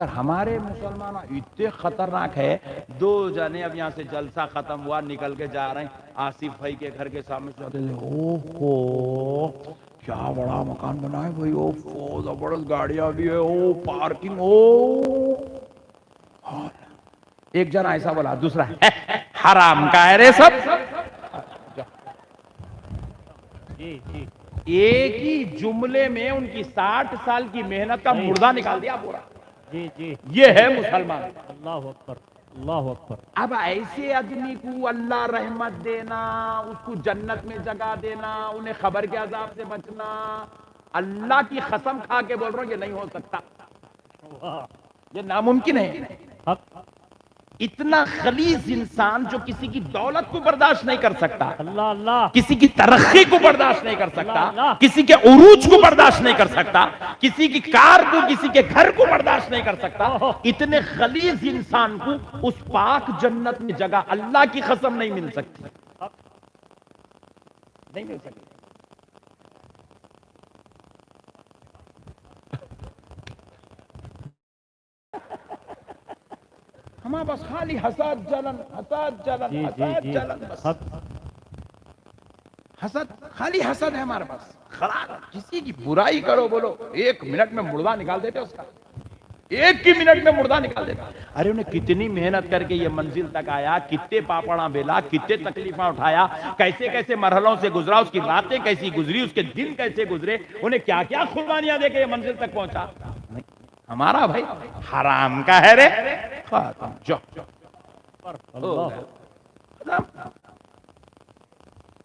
ہمارے مسلمان اتنے خطرناک ہے. دو جنے اب یہاں سے جلسہ ختم ہوا نکل کے جا رہے ہیں, آصف بھائی کے گھر کے سامنے سے جاتے تھے, اوہ کیا بڑا مکان بنا ہے بھائی, اوہ زبردست گاڑیاں بھی ہے, اوہ پارکنگ, اوہ. ایک جنا ایسا بولا, دوسرا حرام کا ہے رے سب. ایک ہی جملے میں ان کی 60 سال کی محنت کا مردہ نکال دیا پورا. یہ ہے مسلمان. اللہ اکبر, اللہ اکبر. اب ایسے آدمی کو اللہ رحمت دینا, اس کو جنت میں جگہ دینا, انہیں خبر کے عذاب سے بچنا, اللہ کی قسم کھا کے بول رہا ہوں یہ نہیں ہو سکتا, یہ ناممکن ہے. اتنا خلیص انسان جو کسی کی دولت کو برداشت نہیں کر سکتا, اللہ اللہ, کسی کی ترقی کو برداشت نہیں کر سکتا, کسی کے عروج کو برداشت نہیں کر سکتا, کسی کی کار کو, کسی کے گھر کو برداشت نہیں کر سکتا, اتنے خلیص انسان کو اس پاک جنت میں جگہ اللہ کی قسم نہیں مل سکتی, نہیں مل سکتی. ہمارا بس خالی حسد جلن, حسد جلن, حسد جلن, بس حسد, خالی حسد ہے ہمارے پاس. کسی کی برائی کرو بولو, ایک منٹ میں مردہ نکال دیتے اس کا, ایک ہی منٹ میں مردہ نکال دیتا. ارے انہیں کتنی محنت کر کے یہ منزل تک آیا, کتنے پاپڑاں بیلا, کتنے تکلیفاں اٹھایا, کیسے کیسے مرحلوں سے گزرا, اس کی راتیں کیسی گزری, اس کے دن کیسے گزرے, انہیں کیا کیا قربانیاں دے کے یہ منزل تک پہنچا. ہمارا بھائی حرام کا ہے رے, جو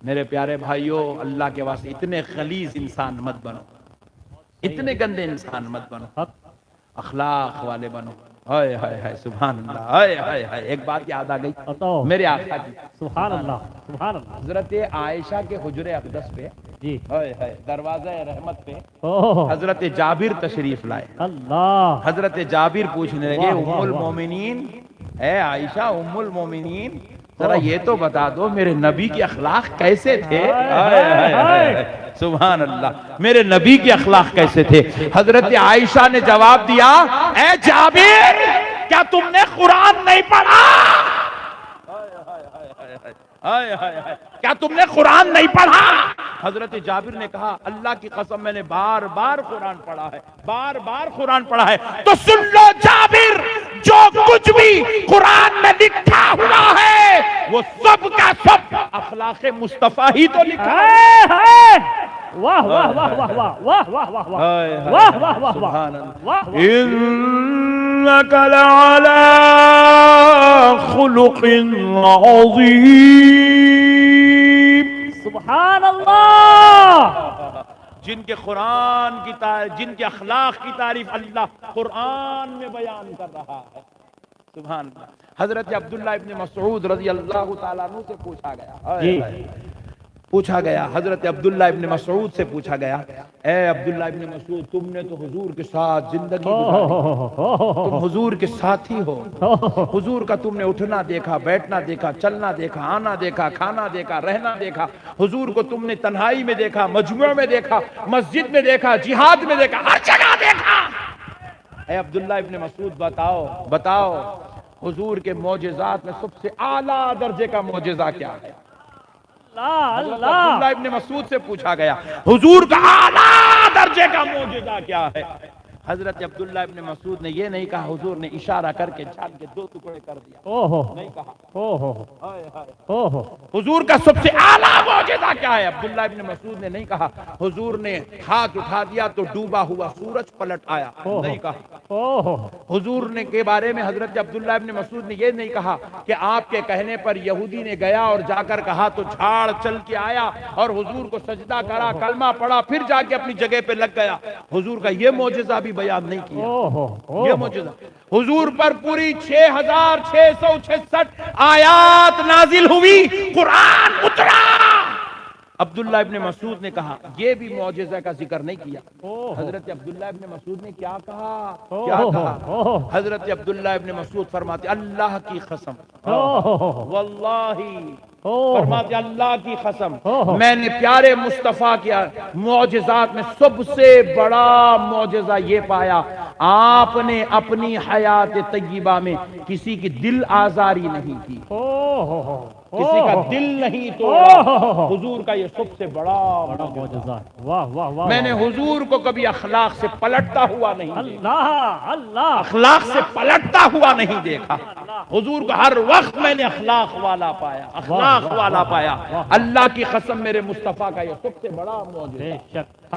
میرے پیارے بھائیوں, اللہ کے واسطے اتنے خلیص انسان مت بنو, اتنے گندے انسان مت بنو, اخلاق والے بنو. ہائے ہائے ہائے سبحان اللہ, ہائے ہائے ہائے. ایک بات یاد آ گئی میرے آقا کی, سبحان اللہ, سبحان اللہ. حضرت عائشہ کے حجر اقدس پہ, جی, ہائے ہائے, دروازہ رحمت پہ حضرت جابر تشریف لائے. اللہ, حضرت جابر پوچھنے لگے, ام المومنین, اے عائشہ ام المومنین, ذرا یہ تو بتا دو میرے نبی کے اخلاق کیسے تھے. سبحان اللہ, میرے نبی کے اخلاق کیسے تھے. حضرت عائشہ نے جواب دیا, اے جابر کیا تم نے قرآن نہیں پڑھا, کیا تم نے قرآن نہیں پڑھا. حضرت جابر نے کہا, اللہ کی قسم میں نے بار بار قرآن پڑھا ہے, بار بار قرآن پڑھا ہے. تو سن لو جابر, جو کچھ بھی قرآن میں لکھا ہوا ہے وہ سب کا سب اخلاق مصطفیٰ ہی تو لکھا ہے. واہ واہ واہ واہ واہ واہ واہ واہ واہ واہ واہ سبحان واہ. اللہ. انک لعلی خلق عظیم. سبحان اللہ. جن کے قرآن کی تعریف, جن کے اخلاق کی تعریف اللہ قرآن میں بیان کر رہا ہے. سبحان اللہ. حضرت عبداللہ ابن مسعود رضی اللہ تعالیٰ عنہ سے پوچھا گیا, پوچھا گیا, حضرت عبداللہ ابن مسعود سے پوچھا گیا, اے عبداللہ ابن مسعود, تم نے تو حضور کے ساتھ زندگی گزاری, تم حضور کے ساتھی ہو, حضور کا تم نے اٹھنا دیکھا, بیٹھنا دیکھا, چلنا دیکھا, آنا دیکھا, کھانا دیکھا, رہنا دیکھا. حضور کو تم نے تنہائی میں دیکھا, مجموعے میں دیکھا, مسجد میں دیکھا, جہاد میں دیکھا, ہر جگہ دیکھا. اے عبداللہ ابن مسعود بتاؤ, بتاؤ حضور کے معجزات میں سب سے اعلیٰ درجے کا معجزہ کیا ہے. حضرت عبداللہ ابن مسعود سے پوچھا گیا, حضور کا اعلیٰ درجے کا معجزہ کیا ہے. حضرت عبداللہ ابن مسعود نے یہ نہیں کہا, حضور نے اشارہ کر کے چھال کے 2 ٹکڑے کر دیا, نہیں کہا. حضور کا سب سے اعلیٰ معجزہ کیا ہے. عبداللہ ابن مسعود نے نہیں کہا, حضور نے ہاتھ اٹھا دیا تو ڈوبا ہوا سورج پلٹ آیا, نہیں کہا. حضور نے کے بارے میں حضرت عبداللہ ابن مسعود نے یہ نہیں کہا کہ آپ کے کہنے پر یہودی نے گیا اور جا کر کہا تو جھاڑ چل کے آیا اور حضور کو سجدہ کرا, کلمہ پڑھا, پھر جا کے اپنی جگہ پہ لگ گیا. حضور کا یہ معجزہ بھی بیان نہیں کیا. یہ معجزہ حضور پر پوری 6666 آیات نازل ہوئی, قرآن اترا. عبداللہ ابن مسعود نے کہا, یہ بھی معجزہ کا ذکر نہیں کیا. حضرت عبداللہ ابن مسعود نے کیا کہا, کیا کہا. حضرت عبداللہ ابن مسعود فرماتے, اللہ کی قسم, واللہ فرماتے اللہ کی قسم میں نے پیارے مصطفیٰ کیا معجزات میں سب سے بڑا معجزہ یہ پایا آپ نے اپنی حیات طیبہ میں کسی کی دل آزاری نہیں کی، کسی کا دل نہیں توڑا۔ حضور کا یہ سب سے بڑا معجزہ ہے۔ واہ واہ واہ، میں نے حضور کو کبھی اخلاق سے پلٹتا ہوا نہیں دیکھا، اللہ اللہ، اخلاق سے پلٹتا ہوا نہیں دیکھا۔ حضور کو ہر وقت میں نے اخلاق والا پایا، اخلاق والا پایا۔ اللہ کی قسم میرے مصطفیٰ کا یہ سب سے بڑا معجزہ ہے۔ بے شک،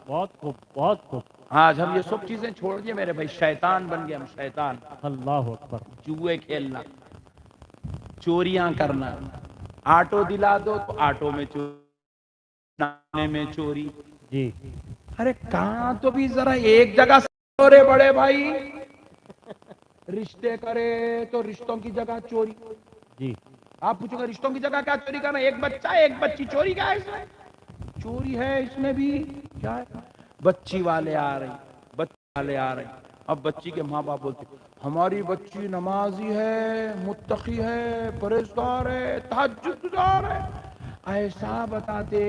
بہت خوب بہت خوب۔ آج ہم یہ سب چیزیں چھوڑ دیے میرے بھائی، شیطان بن گئے ہم، شیطان۔ اللہ اکبر، جوئے کھیلنا، چوریاں کرنا، آٹو دلا دو تو آٹو میں چوری، نانے میں چوری۔ جی ارے کہاں تو بھی ذرا ایک جگہ سے رے بڑے بھائی، رشتے کرے تو رشتوں کی جگہ چوری۔ جی، آپ پوچھو گے رشتوں کی جگہ کیا چوری کرنا؟ ایک بچہ ایک بچی، چوری کیا ہے اس میں؟ چوری ہے اس میں بھی کیا ہے؟ بچی والے آ رہے ہیں، بچی والے آ رہے ہیں، اب بچی کے ماں باپ بولتے ہماری بچی نمازی ہے، متقی ہے، پرہیزگار ہے، تہجد گزار ہے، ایسا بتاتے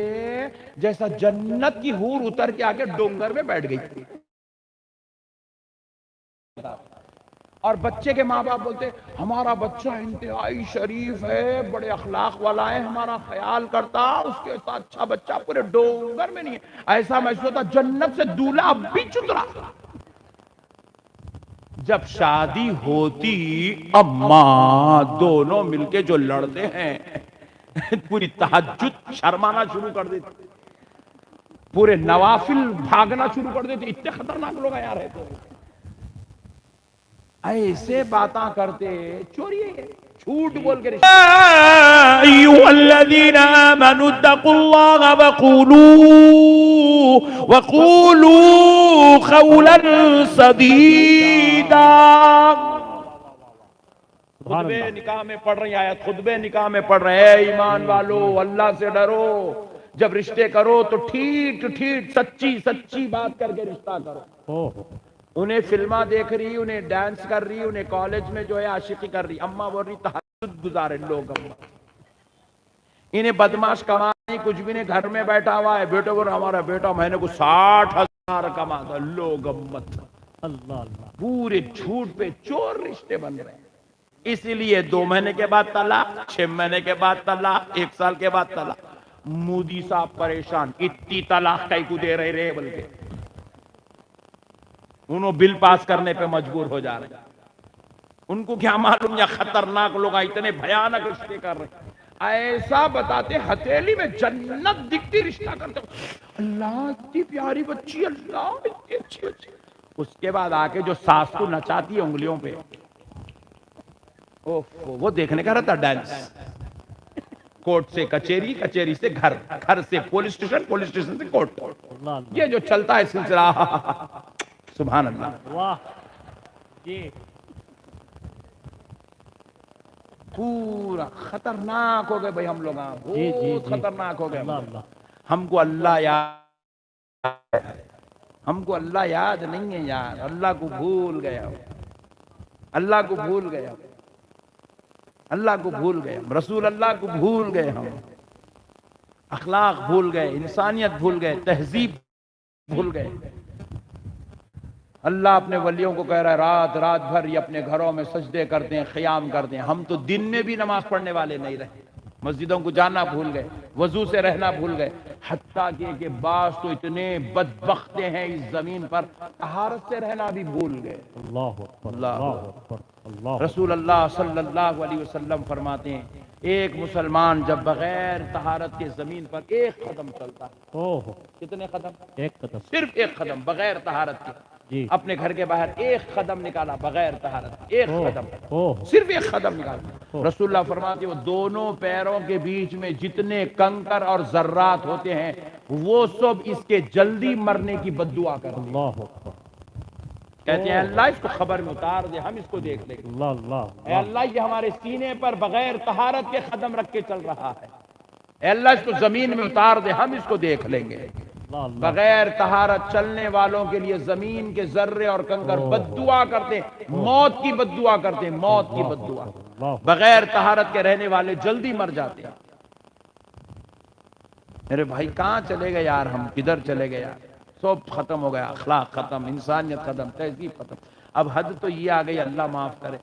جیسا جنت کی حور اتر کے آ کے ڈونگر میں بیٹھ گئی۔ اور بچے کے ماں باپ بولتے ہمارا بچہ انتہائی شریف ہے، بڑے اخلاق والا ہے، ہمارا خیال کرتا، اس کے ساتھ اچھا بچہ پورے ڈونگر میں نہیں ہے۔ ایسا محسوس ہوتا جنت سے دولہا اب بھی چترا۔ جب شادی ہوتی اماں دونوں مل کے جو لڑتے ہیں، پوری تہجد شرمانا شروع کر دیتے، پورے نوافل بھاگنا شروع کر دیتے، اتنے خطرناک لوگ یار رہتے ہیں۔ ایسے باتاں کرتے، چوری ہے، جھوٹ بول کے رشتہ۔ ایھا الذین آمنوا اتقوا اللہ وقولوا قولا سدیدا۔ خطبے نکاح میں پڑھ رہی آیت، خطبے نکاح میں پڑھ رہے ہیں ایمان والو اللہ سے ڈرو، جب رشتے کرو تو ٹھیک ٹھیک سچی سچی بات کر کے رشتہ کرو۔ انہیں فلمہ دیکھ رہی، انہیں ڈانس کر رہی، انہیں کالج میں جو ہے عاشقی کر رہی، اماں بول رہی تہجد گزارے لوگ، اماں انہیں بدماش کمائی کچھ بھی نہیں، گھر میں بیٹھا ہوا ہے، بیٹا بول ہمارا بیٹا مہینے کو 60,000 کماتا، لوگ امت اللہ اللہ، پورے جھوٹ پہ چور رشتے بن رہے ہیں۔ اسی لیے 2 مہینے کے بعد طلاق، 6 مہینے کے بعد طلاق، 1 سال کے بعد طلاق۔ مودی صاحب پریشان، اتنی طلاق کئی کو دے رہے بلکہ انہوں بل پاس کرنے پہ مجبور ہو جا رہے ہیں۔ ان کو کیا معلوم یا خطرناک لوگ اتنے بھیانک رشتے کر رہے ہیں۔ ایسا بتاتے ہتھیلی میں جنت دکھتی رشتہ کرتے، اللہ اتنی پیاری بچی، اللہ اتنی اچھی بچی۔ اس کے بعد آ کے جو ساس کو نچاتی ہے انگلیوں پہ، وہ دیکھنے کا رہتا ڈانس۔ کورٹ سے کچہری، کچہری سے گھر، گھر سے پولیس اسٹیشن، پولیس اسٹیشن سے کورٹ۔ یہ جو چلتا ہے سلسلہ، سبحان اللہ، واہ جی، پورا خطرناک ہو گئے بھائی ہم لوگ، بہت خطرناک ہو گئے اللہ، ہم کو اللہ یاد، ہم کو اللہ یاد نہیں ہے یار، اللہ کو بھول گیا، اللہ کو بھول گیا، اللہ کو بھول گئے، رسول اللہ کو بھول گئے، ہم اخلاق بھول گئے، انسانیت بھول گئے، تہذیب بھول گئے۔ اللہ اپنے ولیوں کو کہہ رہا ہے رات رات بھر یہ اپنے گھروں میں سجدے کرتے ہیں، قیام کرتے ہیں، ہم تو دن میں بھی نماز پڑھنے والے نہیں رہے، مسجدوں کو جانا بھول گئے، وضو سے رہنا بھول گئے، حتیٰ کہ بعض تو اتنے بدبختے ہیں اس زمین پر طہارت سے رہنا بھی بھول گئے۔ اللہ اکبر، اللہ اکبر، اللہ۔ رسول اللہ صلی اللہ علیہ وسلم فرماتے ہیں ایک مسلمان جب بغیر طہارت کے زمین پر ایک قدم چلتا ہے، کتنے قدم؟ ایک قدم، صرف ایک قدم بغیر طہارت کے، جی، اپنے گھر کے باہر ایک قدم نکالا بغیر طہارت، ایک قدم، اوہ، صرف ایک قدم نکالا، رسول اللہ فرماتے ہیں وہ دونوں پیروں کے بیچ میں جتنے کنکر اور ذرات ہوتے ہیں وہ سب اس کے جلدی مرنے کی بد دعا کرتے ہیں۔ اللہ اکبر، کہتے ہیں اللہ اس کو خبر میں اتار دے، ہم اس کو دیکھ لیں گے۔ اللہ اللہ، اے اللہ یہ ہمارے سینے پر بغیر طہارت کے قدم رکھ کے چل رہا ہے، اے اللہ اس کو زمین میں اتار دے، ہم اس کو دیکھ لیں گے۔ اللہ اللہ، بغیر طہارت چلنے والوں کے لیے زمین کے ذرے اور کنکر بد دعا کرتے، موت کی بد دعا کرتے، موت کی بد دعا۔ بغیر طہارت کے رہنے والے جلدی مر جاتے ہیں۔ میرے بھائی کہاں چلے گئے یار، ہم کدھر چلے گئے یار، سب ختم ہو گیا، اخلاق ختم، انسانیت ختم، تہذیب ختم۔ اب حد تو یہ آ گئی، اللہ معاف کرے،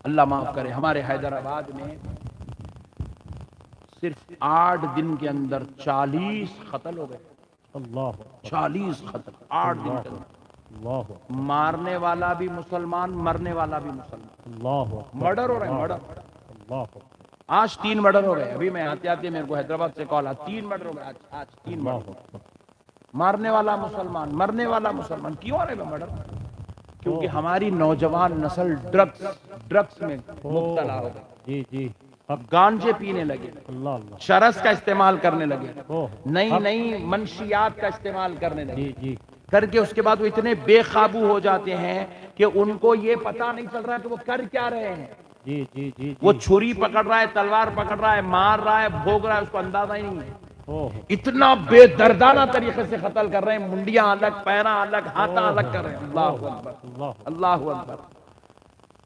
اللہ معاف کرے۔ ہمارے حیدرآباد میں صرف 8 دن کے اندر 40 قتل ہو گئے، اللہ 40 قتل 8 دن کے اندر، اللہ مارنے والا بھی مسلمان، مرنے والا بھی مسلمان، اللہ مرڈر ہو رہے ہیں، مرڈر۔ اللہ آج 3 مرڈر ہو گئے، ابھی میں آتے آتے میرے کو حیدرآباد سے کال آ، 3 مرڈر ہو گئے آج 3 مرڈر، مارنے والا مسلمان، مرنے والا مسلمان۔ کیوں آ رہے ہیں مرڈر؟ کیونکہ ہماری نوجوان نسل ڈرگس میں مبتلا ہو گئی، جی جی اب گانجے پینے لگے، اللہ اللہ چرس کا استعمال کرنے لگے، اوہ، نئی نئی منشیات کا استعمال کرنے لگے، جی جی کر کے اس کے بعد وہ اتنے بے قابو ہو جاتے ہیں کہ ان کو یہ پتہ نہیں چل رہا کہ وہ کر کیا رہے ہیں۔ جی جی جی وہ چھری پکڑ رہا ہے، تلوار پکڑ رہا ہے، مار رہا ہے، بھوگ رہا ہے، اس کو اندازہ ہی نہیں ہے۔ اوہ اتنا بے دردانہ طریقے سے قتل کر رہے ہیں، منڈیاں الگ، پیراں الگ، ہاتھاں الگ کر رہے ہیں۔ اللہ اکبر، اللہ اللہ اکبر۔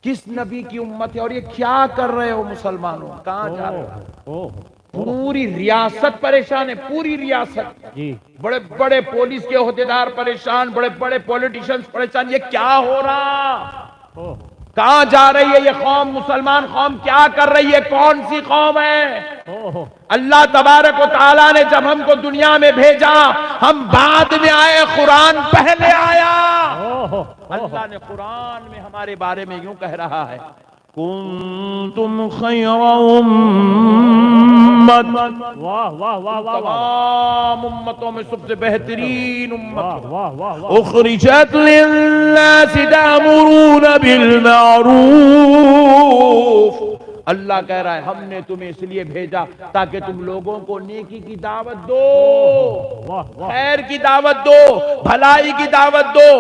کس نبی کی امت ہے اور یہ کیا کر رہے ہو مسلمانوں؟ کہاں جا رہے ہو؟ اوہ پوری ریاست پریشان ہے، پوری ریاست، جی بڑے بڑے پولیس کے عہدیدار پریشان، بڑے بڑے پولیٹیشنز پریشان۔ یہ کیا ہو رہا؟ اوہ کہاں جا رہی ہے یہ قوم؟ مسلمان قوم کیا کر رہی ہے؟ کون سی قوم ہے؟ اوہ اللہ تبارک و تعالیٰ نے جب ہم کو دنیا میں بھیجا، ہم بعد میں آئے، قرآن پہلے آیا۔ اوہ اللہ نے قرآن میں ہمارے بارے میں یوں کہہ رہا ہے، کنتم خیر امت، واہ واہ واہ واہ تمام امتوں میں سب سے بہترین واہ امت، واہ واہ واہ اخرجت للناس تأمرون بالمعروف۔ اللہ کہہ رہا ہے ہم نے تمہیں اس لیے بھیجا تاکہ تم لوگوں کو نیکی کی دعوت دو، واہ واہ خیر کی دعوت دو، بھلائی کی دعوت دو،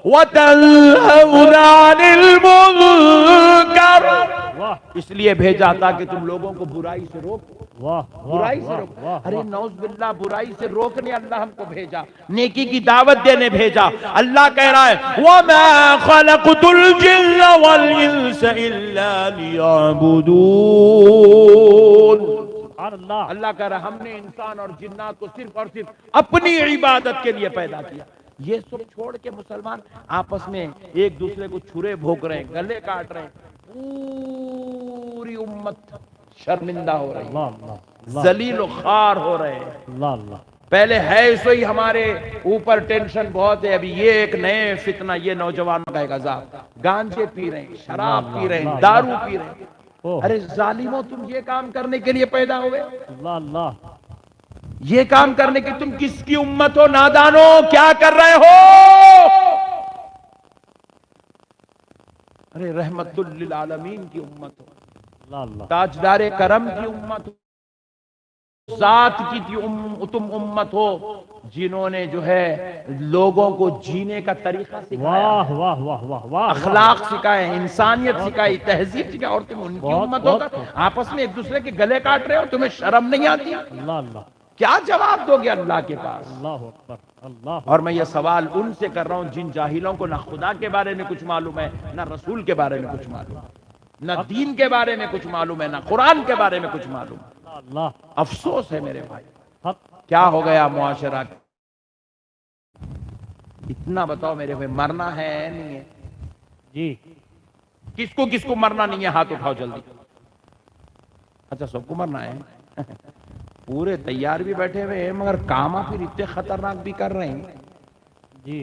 وَتَنْهَوْنَ عَنِ الْمُنْكَرِ، واہ اس لیے بھیجا تاکہ تم لوگوں کو برائی سے روکو، واہ برائی سے روکو۔ واہ ارے نعوذ باللہ، برائی سے روکنے اللہ ہم کو بھیجا، نیکی کی دعوت دینے بھیجا۔ اللہ کہہ رہا ہے وَمَا خَلَقْتُ الْجِنَّ وَالْإِنسَ إِلَّا لِيَعْبُدُونَ۔ سبحان اللہ اللہ کہہ رہا ہے ہم نے انسان اور جنات کو صرف اور صرف اپنی عبادت کے لیے پیدا کیا۔ یہ سب چھوڑ کے مسلمان آپس میں ایک دوسرے کو چھرے بھونک رہے ہیں، گلے کاٹ رہے ہیں، پوری امت شرمندہ ہو رہی ہے، اللہ اللہ ذلیل و خوار ہو رہے ہیں۔ اللہ اللہ پہلے ہے سو ہی ہمارے اوپر ٹینشن بہت ہے، ابھی یہ ایک نئے فتنہ، یہ نوجوانوں کا ایک عذاب، گانجے پی رہے ہیں، شراب پی رہے ہیں، دارو پی رہے ہیں۔ اوہ ارے ظالموں، تم یہ کام کرنے کے لیے پیدا ہوئے؟ اللہ اللہ یہ کام کرنے کے تم کس کی امت ہو؟ نادانو، کیا کر رہے ہو؟ ارے رحمت للعالمین کی امت ہو، اللہ اللہ تاجدار کرم کی امت ہو، ذات کی تم امت ہو جنہوں نے جو ہے لوگوں کو جینے کا طریقہ سکھایا، واہ واہ واہ واہ واہ اخلاق سکھائے، انسانیت سکھائی، تہذیب سکھائی، اور تم ان کی بہت امت ہو کر آپس میں ایک دوسرے کے گلے کاٹ رہے ہو؟ تمہیں شرم نہیں آتی؟ اللہ اللہ کیا جواب دو گے اللہ کے پاس؟ اللہ اکبر اللہ اور میں یہ سوال ان سے کر رہا ہوں جن جاہلوں کو نہ خدا کے بارے میں کچھ معلوم ہے، نہ رسول کے بارے میں کچھ معلوم ہے، نہ دین کے بارے میں کچھ معلوم ہے، نہ قرآن کے بارے میں کچھ معلوم ہے۔ اللہ افسوس ہے میرے بھائی، حق کیا ہو گیا معاشرہ؟ اتنا بتاؤ میرے بھائی، مرنا ہے نہیں ہے؟ جی کس کو مرنا نہیں ہے؟ ہاتھ اٹھاؤ جلدی۔ اچھا سب کو مرنا ہے؟ پورے تیار بھی بیٹھے ہوئے ہیں مگر کام پھر اتنے خطرناک بھی کر رہے ہیں۔ جی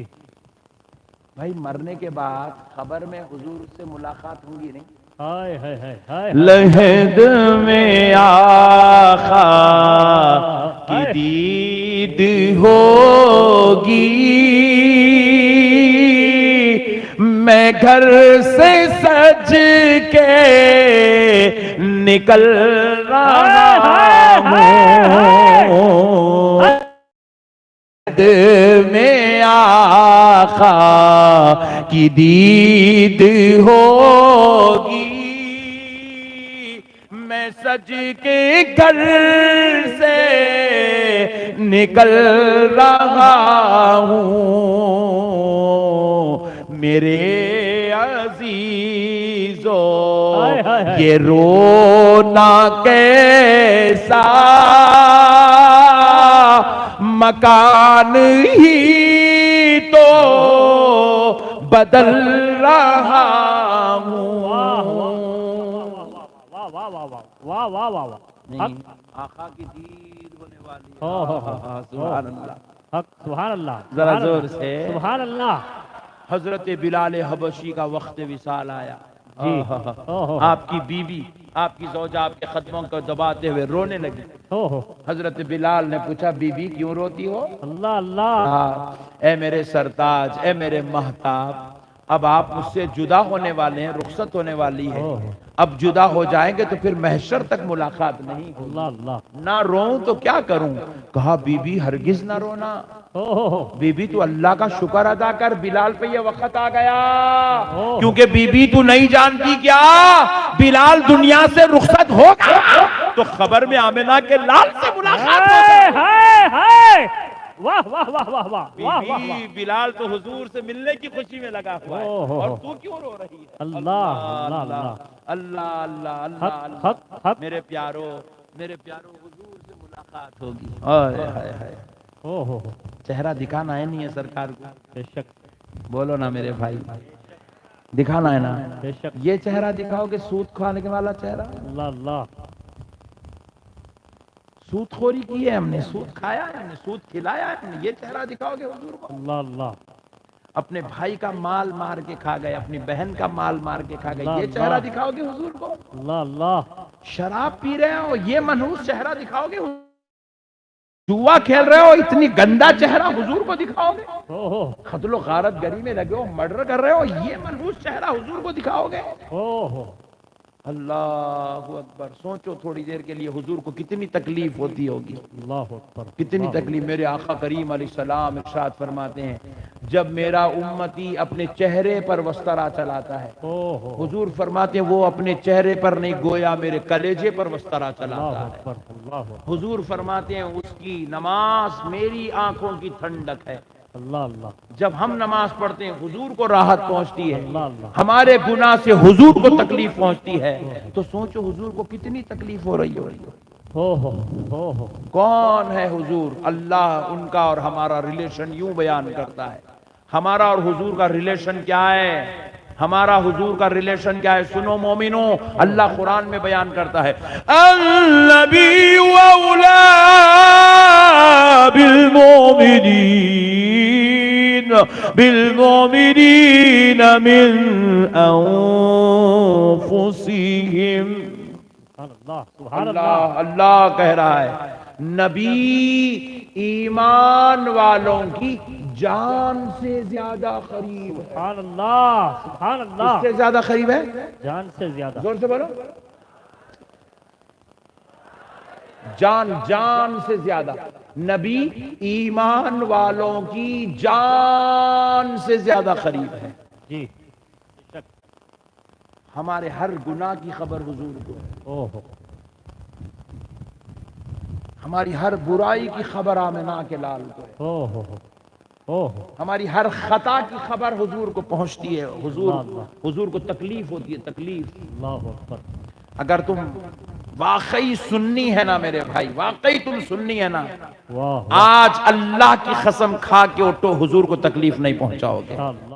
بھائی مرنے کے بعد خبر میں حضور سے ملاقات ہوگی نہیں؟ ہائے ہائے ہائے ہائے لحد میں آقا کی دید ہوگی، میں گھر سے سج کے نکل رہا ہوں، میں آقا کی دید ہوگی، میں سج کے گھر سے نکل رہا ہوں، میرے عزیزو ہائے ہائے ہائے۔ یہ رونا کیسا مکان ہی تو بدل رہا ہوں۔ واہ واہ واہ واہ واہ واہ واہ واہ۔ نہیں، آقا کی دید ہونے والی ہے۔ ہو ہو ہو۔ سبحان اللہ، حق، سبحان اللہ، ذرا سبحان زور اللہ، سے۔ سبحان اللہ۔ حضرت بلال حبشی کا وقت وصال آیا۔ جی۔ آپ کی بیوی، آپ کی زوجہ آپ کے قدموں کو دباتے ہوئے رونے لگی۔ ہو ہو۔ حضرت بلال نے پوچھا بی بی کیوں روتی ہو؟ اللہ اللہ۔ اے میرے سرتاج، اے میرے مہتاب، اب آپ مجھ سے جدا ہونے والے ہیں، رخصت ہونے والی ہے، اب جدا ہو جائیں گے تو پھر محشر تک ملاقات نہیں ہوگی، اللہ اللہ۔ نہ روؤں تو کیا کروں؟ کہا بی بی ہرگز نہ رونا، ہو ہو ہو۔ بی بی تو اللہ کا شکر ادا کر، بلال پہ یہ وقت آ گیا، کیونکہ بی بی تو نہیں جانتی کیا بلال دنیا سے رخصت ہو گیا تو خبر میں آمنہ کے لال سے ملاقات ہو ہائے گئی۔ ہائے ہائے۔ واہ واہ واہ واہ واہ بی واہ واہ بی واہ۔ بلال تو حضور سے ملنے کی خوشی میں لگا ہوا ہے، اور تو کیوں رو رہی ہے؟ اللہ اللہ اللہ اللہ اللہ اللہ اللہ حق اللہ۔ حق حق۔ میرے پیارو حضور سے ملاقات ہوگی۔ ہائے ہائے ہائے، ہو ہو ہو۔ چہرہ دکھانا ہے نہیں ہے سرکار کو؟ بے شک بولو نا میرے بھائی، دکھانا ہے نا؟ بے شک۔ یہ چہرہ دکھاؤ کہ سود کھانے والا چہرہ؟ اللہ اللہ۔ سود خوری کی ہے ہم نے، سود کھایا ہے ہم نے، سود کھلایا ہے ہم نے، یہ چہرہ دکھاؤ گے حضور کو؟ اللہ اللہ۔ اپنے بھائی کا مال مار کے کھا گئے، اپنی بہن کا مال مار کے کھا گئے، یہ چہرہ دکھاؤ گے حضور کو؟ اللہ اللہ۔ شراب پی رہے ہو یہ منحوس چہرہ دکھاؤ گے؟ جوا کھیل رہے ہو اتنی گندا چہرہ حضور کو دکھاؤ گے؟ ہو ہو قتل و غارت گری میں لگے ہو، مرڈر کر رہے ہو، یہ منحوس چہرہ حضور کو دکھاؤ گے؟ ہو ہو۔ اللہ اکبر، سوچو تھوڑی دیر کے لیے حضور کو کتنی تکلیف ہوتی ہوگی، اللہ اکبر۔ کتنی تکلیف۔ میرے آقا کریم علیہ السلام ارشاد فرماتے ہیں جب میرا امتی اپنے چہرے پر وسترا چلاتا ہے، ہو ہو۔ حضور فرماتے ہیں وہ اپنے چہرے پر نہیں گویا میرے کلیجے پر وسترا اللہ چلاتا ہے۔ اکبر، اللہ اکبر۔ حضور فرماتے ہیں اس کی نماز میری آنکھوں کی ٹھنڈک ہے۔ اللہ اللہ۔ جب ہم نماز پڑھتے ہیں حضور کو راحت پہنچتی ہے، اللہ اللہ۔ ہمارے گناہ سے حضور کو تکلیف پہنچتی ہے، تو سوچو حضور کو کتنی تکلیف ہو رہی ہو۔ ہو ہو ہو ہو۔ کون ہے حضور؟ اللہ ان کا اور ہمارا ریلیشن یوں بیان کرتا ہے۔ ہمارا اور حضور کا ریلیشن کیا ہے؟ ہمارا حضور کا ریلیشن کیا ہے؟ سنو مومنو، اللہ قرآن میں بیان کرتا ہے النبی اولا بالمؤمنین من انفسہم۔ اللہ سبحان اللہ۔ اللہ اللہ کہہ رہا ہے نبی ایمان والوں کی جان سے زیادہ قریب ہے۔ سبحان اللہ سبحان کس اللہ۔ سے زیادہ قریب ہے؟ جان سے زیادہ۔ زور سے بولو۔ جان سے زیادہ۔ نبی ایمان والوں کی جان سے زیادہ قریب ہے۔ جی۔ ہمارے ہر گناہ کی خبر حضور کو ہے، او ہو۔ ہماری ہر برائی کی خبر آمنہ کے لال کو ہے، او ہو ہو۔ او ہو۔ ہماری ہر خطا کی خبر حضور کو پہنچتی ہے، حضور کو تکلیف ہوتی ہے، تکلیف۔ اللہ اکبر۔ اگر تم واقعی سنی ہے نا میرے بھائی، واقعی تم سنی ہے نا، واہ آج اللہ کی قسم کھا کے اٹھو حضور کو تکلیف نہیں پہنچاؤ گے۔ اللہ۔